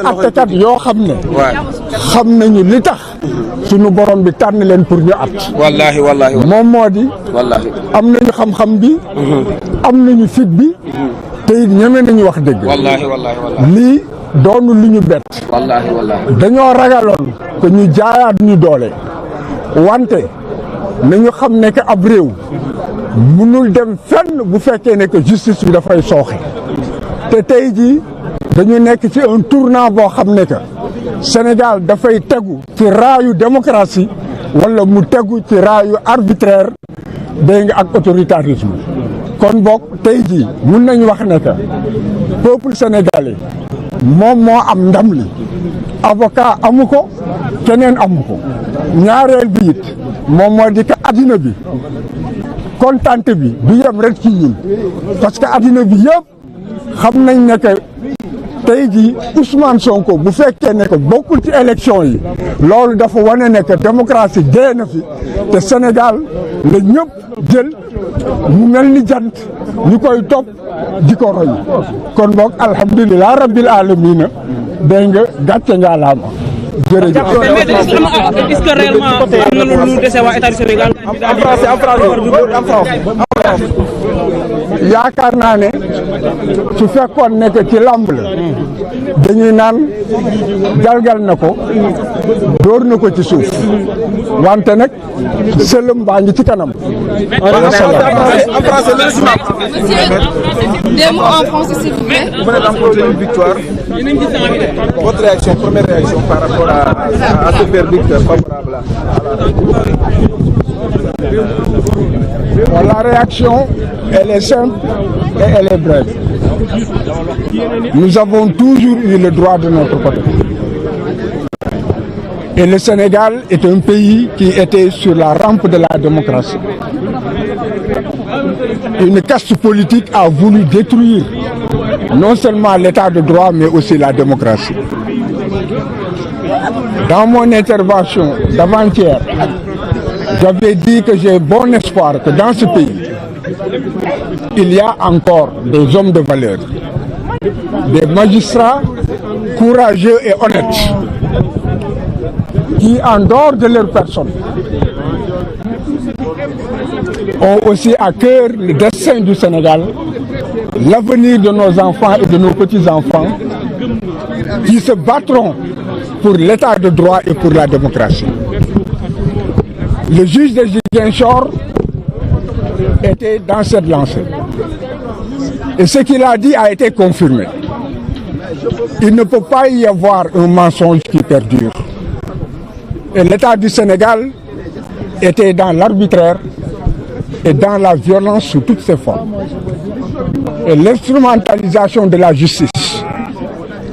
attekat yoo xam ne xam nañu li tax suñu borom bi tànn leen pour ñu at wallaahi wallaahi moom moo di wallaahi am nañu xam-xam bi am nañu fit bi te it ñeme nañu wax dëgg wallaahi wallaahi lii doonu lu ñu bett wallaahi wallaahi dañoo ragaloon que ñu jaayaat ñu doole wante nañu xam ne que ab réew mënul dem fenn bu fekkee ne que justice bi dafay sooxe te tey jii dañu nekk ci un tournant boo xam ne que Sénégal dafay tegu ci raayu démocratie wala mu tegu ci raayu arbitraire dégg nga ak autoritarisme kon boog tey jii mun nañu wax ne que peuple sénégalais moom moo am ndam li avocat amu ko keneen amu ko ñaareel bi it moom moo di que addina bi kontante bi du yem rek ci ñun parce que addina bi yëpp xam nañ ne que tey jii Ousmane Sonko bu fekkee ne que bokkul ci élection yi loolu dafa wane ne que démocratie dee na fi te Sénégal la ñëpp jël mu mel ni jant ñu koy topp di ko roy kon boog alhamdulilah rabbil alamina dégg nga gàcce nga laama jërëjëf. est-ce que réellement am na lu dese waa état du Sénégal. en France. yaakaar naa ne su fekkoon ne que ci làmb la dañuy naan galgal na ko dóor na ko ci suuf wante nag sëlëm baa ngi ci kanam. En français, Des mots en français, s'il vous plaît. vous venez d'emposer une victoire. Votre réaction, première réaction par rapport à ce verdict favorable là. Bon, la réaction, elle est simple et elle est brève. Nous avons toujours eu le droit de notre côté. Et le Sénégal est un pays qui était sur la rampe de la démocratie. Une caste politique a voulu détruire non seulement l'état de droit, mais aussi la démocratie. Dans mon intervention d'avant-hier, j'avais dit que j'ai bon espoir que dans ce pays, il y a encore des hommes de valeur, des magistrats courageux et honnêtes, qui, en dehors de leur personne, ont aussi à cœur le destin du Sénégal, l'avenir de nos enfants et de nos petits-enfants, qui se battront pour l'état de droit et pour la démocratie. Le juge de Ziguinchor était dans cette lancée. Et ce qu'il a dit a été confirmé. Il ne peut pas y avoir un mensonge qui perdure. Et l'État du Sénégal était dans l'arbitraire et dans la violence sous toutes ses formes. Et l'instrumentalisation de la justice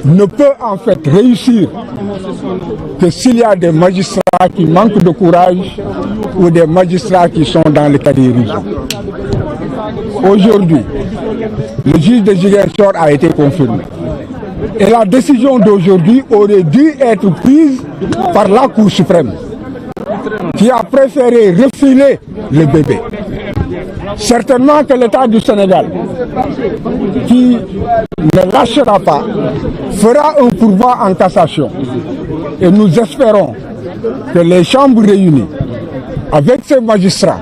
ne peut en fait réussir que s'il y a des magistrats qui manquent de courage ou des magistrats qui sont dans le carriérisme. Aujourd'hui, le juge de Ziguinchor a été confirmé. Et la décision d'aujourd'hui aurait dû être prise par la Cour suprême, qui a préféré refiler le bébé. Certainement que l'État du Sénégal, qui ne lâchera pas, fera un pourvoi en cassation. Et nous espérons que les chambres réunies, avec ces magistrats,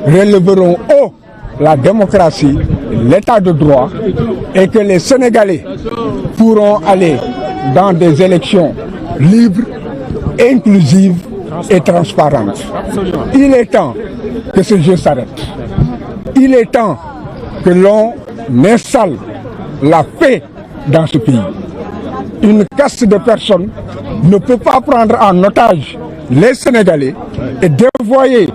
relèveront haut la démocratie, l'état de droit, et que les Sénégalais pourront aller dans des élections libres, inclusives et transparentes. Il est temps que ce jeu s'arrête. Il est temps que l'on installe la paix dans ce pays. Une caste de personnes ne peut pas prendre en otage les Sénégalais et dévoyer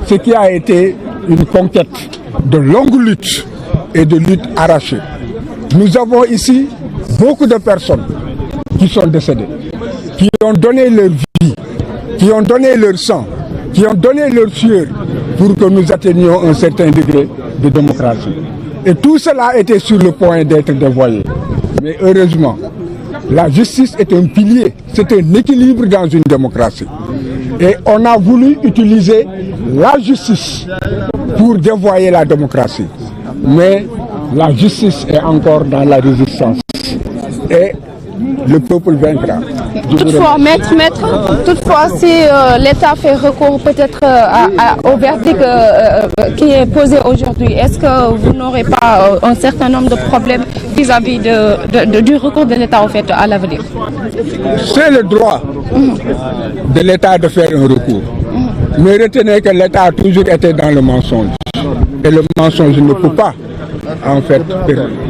ce qui a été une conquête de longues luttes et de luttes arrachées. Nous avons ici beaucoup de personnes qui sont décédées, qui ont donné leur vie, qui ont donné leur sang, qui ont donné leur sueur pour que nous atteignions un certain degré de démocratie. Et tout cela était sur le point d'être dévoyé. Mais heureusement, la justice est un pilier, c'est un équilibre dans une démocratie. Et on a voulu utiliser la justice pour dévoyer la démocratie. Mais la justice est encore dans la résistance. Et le peuple vaincra. Toutefois, si l'État fait recours peut-être au verdict qui est posé aujourd'hui, est-ce que vous n'aurez pas un certain nombre de problèmes vis-à-vis du recours de l'État à l'avenir? C'est le droit de l'État de faire un recours. Mais retenez que l'État a toujours été dans le mensonge. Et le mensonge ne peut pas en fait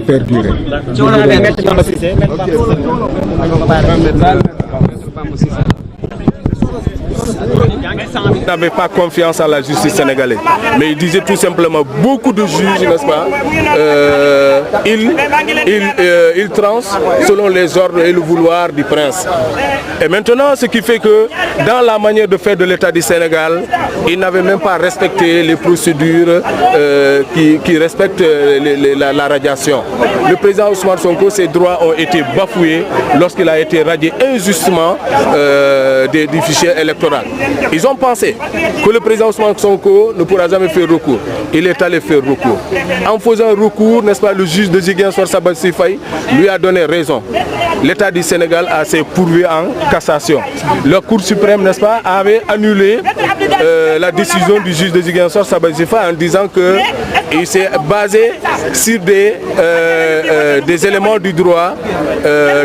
perdurer. Il n'avait pas confiance en la justice sénégalaise. Mais il disait tout simplement, beaucoup de juges, n'est-ce pas, ils tranchent selon les ordres et le vouloir du prince. Et maintenant, ce qui fait que dans la manière de faire de l'État du Sénégal, il n'avait même pas respecté les procédures qui respectent la radiation. Le président Ousmane Sonko, ses droits ont été bafoués lorsqu'il a été radié injustement du fichier électoral. Ils ont pensé que le président Ousmane Sonko ne pourra jamais faire recours. Il est allé faire recours. En faisant recours, n'est-ce pas, le juge de Ziguinchor Sabassy Faye lui a donné raison. L'État du Sénégal a s'est pourvu en cassation. La Cour suprême, n'est-ce pas, avait annulé la décision du juge de Ziguinchor Sabassy Faye en disant qu'il s'est basé sur des éléments du droit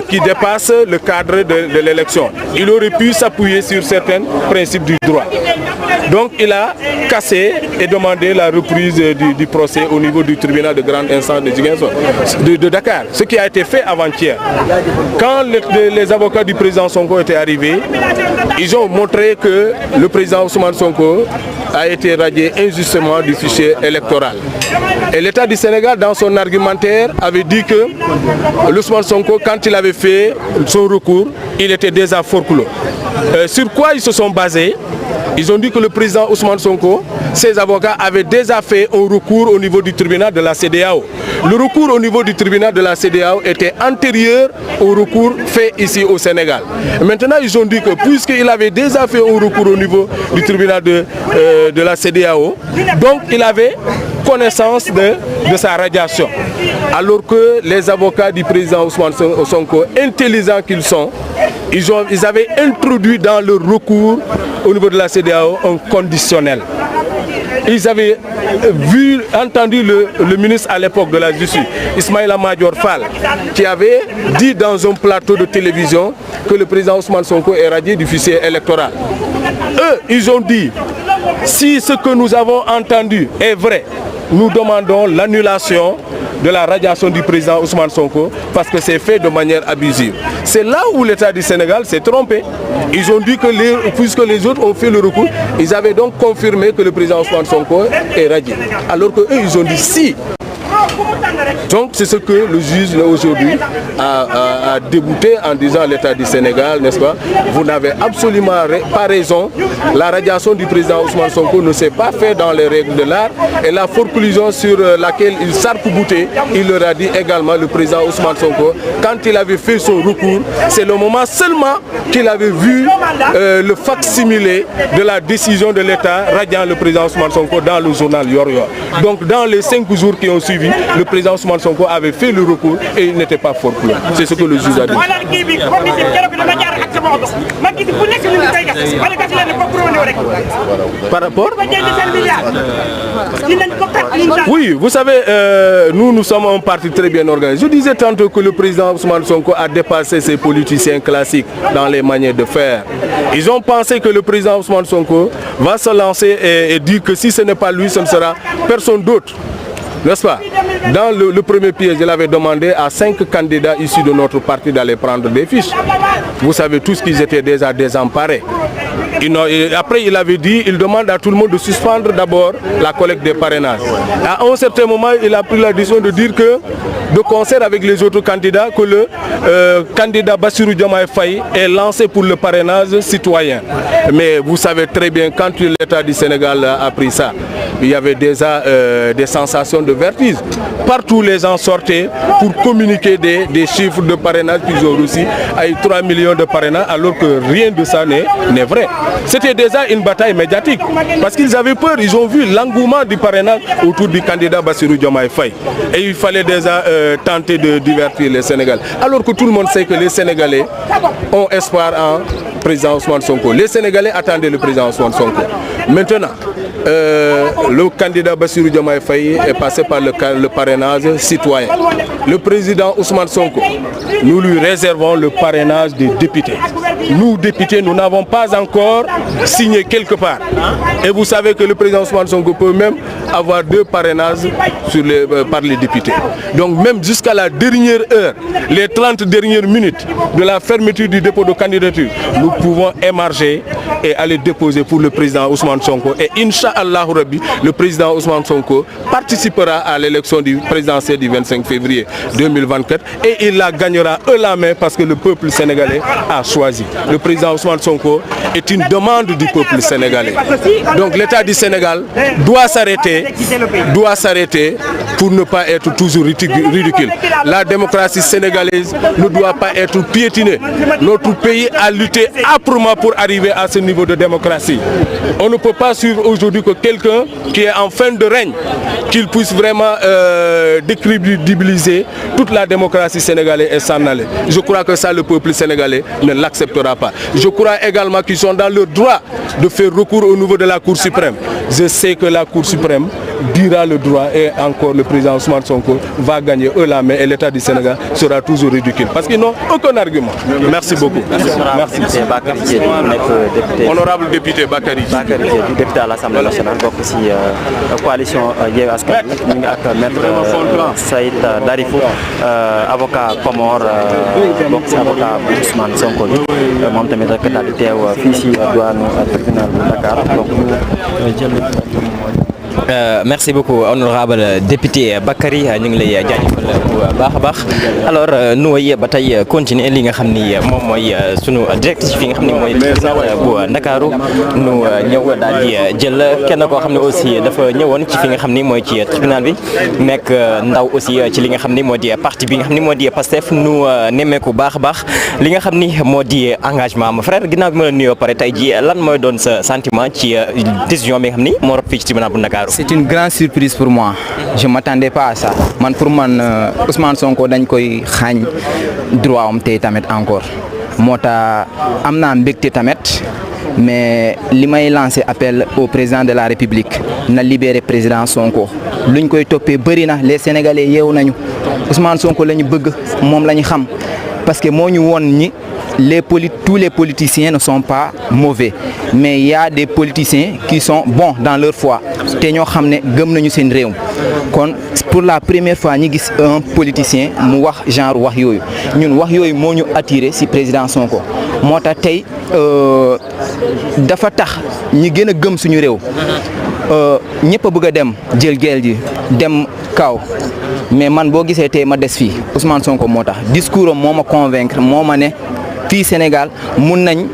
qui dépassent le cadre de l'élection. Il aurait pu s'appuyer sur certains principes du droit. Donc il a cassé et demandé la reprise du procès au niveau du tribunal de grande instance de Dakar. Ce qui a été fait avant-hier. Quand les avocats du président Sonko étaient arrivés, ils ont montré que le président Ousmane Sonko a été radié injustement du fichier électoral. Et l'État du Sénégal, dans son argumentaire, avait dit que Ousmane Sonko, quand il avait fait son recours, il était déjà forclos. Sur quoi ils se sont basés? Ils ont dit que le président Ousmane Sonko, ses avocats avaient déjà fait un recours au niveau du tribunal de la CEDEAO. Le recours au niveau du tribunal de la CEDEAO était antérieur au recours fait ici au Sénégal. Maintenant, ils ont dit que puisqu'il avait déjà fait un recours au niveau du tribunal de la CEDEAO, donc il avait connaissance de sa radiation. Alors que les avocats du président Ousmane Sonko, intelligents qu'ils sont, ils avaient introduit dans le recours au niveau de la CEDEAO un conditionnel. Ils avaient entendu le ministre à l'époque de la Justice, Ismaïla Madior Fall, qui avait dit dans un plateau de télévision que le président Ousmane Sonko est radié du fichier électoral. Eux, ils ont dit, si ce que nous avons entendu est vrai, nous demandons l'annulation de la radiation du président Ousmane Sonko parce que c'est fait de manière abusive. C'est là où l'État du Sénégal s'est trompé. Ils ont dit que puisque les autres ont fait le recours, ils avaient donc confirmé que le président Ousmane Sonko est radié. Alors qu'eux, ils ont dit si. Donc c'est ce que le juge aujourd'hui a débouté en disant à l'État du Sénégal, n'est-ce pas, vous n'avez absolument pas raison, la radiation du président Ousmane Sonko ne s'est pas faite dans les règles de l'art et la conclusion sur laquelle il s'arc-boutait, il leur a dit également, le président Ousmane Sonko, quand il avait fait son recours, c'est le moment seulement qu'il avait vu le fac-similé de la décision de l'État radiant le président Ousmane Sonko dans le journal Yor Yor. Donc dans les 5 jours qui ont suivi, le président Ousmane Sonko avait fait le recours et il n'était pas forclos. C'est ce que le juge a dit. Par rapport oui, vous savez, nous sommes un parti très bien organisé. Je disais tantôt que le président Ousmane Sonko a dépassé ses politiciens classiques dans les manières de faire. Ils ont pensé que le président Ousmane Sonko va se lancer et dire que si ce n'est pas lui, ce ne sera personne d'autre. N'est-ce pas? Dans le premier piège, il avait demandé à 5 candidats issus de notre parti d'aller prendre des fiches. Vous savez tous qu'ils étaient déjà désemparés. Après, il avait dit, il demande à tout le monde de suspendre d'abord la collecte des parrainages. À un certain moment, il a pris la décision de dire que, de concert avec les autres candidats, que le candidat Bassirou Diomaye Faye est lancé pour le parrainage citoyen. Mais vous savez très bien, quand l'État du Sénégal a pris ça, il y avait déjà des sensations de vertige. Partout les gens sortaient pour communiquer des chiffres de parrainage qu'ils ont reçus avec 3 millions de parrainages alors que rien de ça n'est vrai. C'était déjà une bataille médiatique parce qu'ils avaient peur, ils ont vu l'engouement du parrainage autour du candidat Bassirou Diomaye Faye. Et il fallait déjà tenter de divertir les Sénégalais. Alors que tout le monde sait que les Sénégalais ont espoir en président Ousmane Sonko. Les Sénégalais attendaient le président Ousmane Sonko. Maintenant, le candidat Bassirou Diomaye Faye est passé par le parrainage citoyen. Le président Ousmane Sonko, nous lui réservons le parrainage des députés. Nous, députés, nous n'avons pas encore signé quelque part. Et vous savez que le président Ousmane Sonko peut même avoir 2 parrainages par les députés. Donc même jusqu'à la dernière heure, les 30 dernières minutes de la fermeture du dépôt de candidature, nous pouvons émarger et aller déposer pour le président Ousmane Sonko. Et Inch'Allah Rabbi, le président Ousmane Sonko participera à l'élection présidentielle du 25 février 2024 et il la gagnera eux la main parce que le peuple sénégalais a choisi. Le président Ousmane Sonko est une demande du peuple sénégalais. Donc l'État du Sénégal doit s'arrêter pour ne pas être toujours ridicule. La démocratie sénégalaise ne doit pas être piétinée. Notre pays a lutté âprement pour arriver à ce niveau de démocratie. On ne peut pas suivre aujourd'hui que quelqu'un qui est en fin de règne, qu'il puisse vraiment décrédibiliser toute la démocratie sénégalaise et s'en aller. Je crois que ça, le peuple sénégalais ne l'acceptera pas. Je crois également qu'ils sont dans le droit de faire recours au niveau de la Cour suprême. Je sais que la Cour suprême dira le droit et encore le président Ousmane Sonko va gagner eux la main et l'État du Sénégal sera toujours ridicule parce qu'ils n'ont aucun argument. Merci beaucoup. Merci. Honorable député Bakary Diédhiou, député à l'Assemblée nationale, donc aussi coalition Yewwi Askan Wi ñu ngi ak maître Saïd Darifou, avocat Pomor, donc c'est avocat Ousmane Sonko bi moom tamit rek daal di teew fii si douane tribunal bu Dakar donc ñu jël. Merci beaucoup honorable député Bakary ñu ngi lay jaajëfal bu baax a baax alors nu way ba tey continuer li nga xam ni moom mooy sunu directrice fi nga xam ni mooy bu Ndakaaru nu ñëw daal di jël kenn koo xam ne aussi dafa ñëwoon ci fi nga xam ni mooy ci tribunal bi nekk ndaw aussi ci li nga xam ni moo di parti bi nga xam ni moo di Pastef nu nemmeeku baax a baax li nga xam ni moo di engagement ma frère ginnaaw bi ma la nuyoo pare tey ji lan mooy doon sa sentiment ci décision bi nga xam ni moo rot fii ci tribunal bu Ndakaaru. C'est une grande surprise pour moi. Je ne m'attendais pas à ça. Pour moi, Ousmane Sonko dañ koy xañ droit am tey tamit encore. Moo tax am naa mbégte tamit mais li may lancer appel au président de la République na libérer président Sonko. luñ koy toppee bëri na les Sénégalais yeewu nañu Ousmane Sonko la ñu bëgg moom la ñu xam parce que moo ñu woon ñi tous les politiciens ne sont pas mauvais mais il y a des politiciens qui sont bons dans leur foi te ñoo xam ne gëm nañu seen réew kon pour la première fois ñi gis un politicien mu wax genre wax yooyu ñun wax yooyu moo ñu attiré ci président Sonko moo tax tey dafa tax ñi gën a gëm suñu réew ñëpp a bëgg a dem jël gel ji dem kaw mais man boo gisee tey ma des fii Ousmane Sonko moo tax discours am moo ma convaincre moo ma ne fii Sénégal mun nañ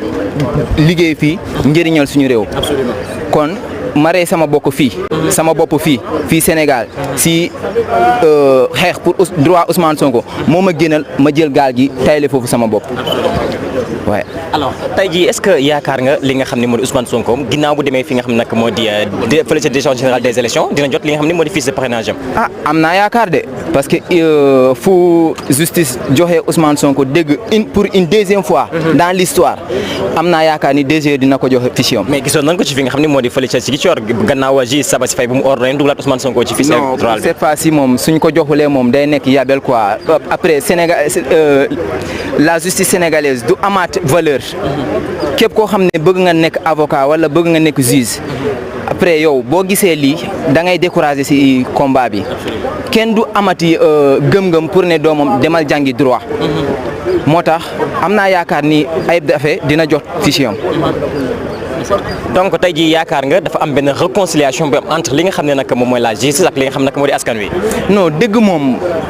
liggéey fii njëriñal suñu réew kon ma rey sama bopp fii Sénégal si xeex pour droit Ousmane Sonko moo ma gënal ma jël gaal gi tayle foofu sama bopp waaye. alors tey jii est-ce que yaakaar nga li nga xam ne moo di Ousmane Sonko ginnaaw bu demee fi nga xam ne nag moo di fële ca direction générale des élections dina jot li nga xam ne moo di fiche de parrainage am. am naa yaakaar de parce que fu justice joxe Ousmane Sonko dégg pour une deuxième fois. dans l'histoire am naa yaakaar ni DG dina ko joxe fiche am. mais gisoon nañ ko ci fi nga xam ne moo di fële ca Ziguinchor gannaaw ji Sabassy Faye bu mu ordonné dugalaat Ousmane Sonko ci fiche électorale bi. cette fois-ci moom suñ ko joxulee moom day nekk yabel quoi après Sénégal la justice sénégalaise du amaat valeur képp koo xam ne bëgg nga nekk avocat wala bëgg nga nekk juge après yow boo gisee lii da ngay décourager ci combat bi kenn du amati gëm-gëm pour ne doomam demal jàngi droit moo tax am naa yaakaar ni Ayib Daffé dina jot fiche am. donc tey jii yaakaar nga dafa am benn réconciliation bu am entre li nga xam ne nag moom mooy la justice ak li nga xam ne nag moo di askan wi. non dëgg moom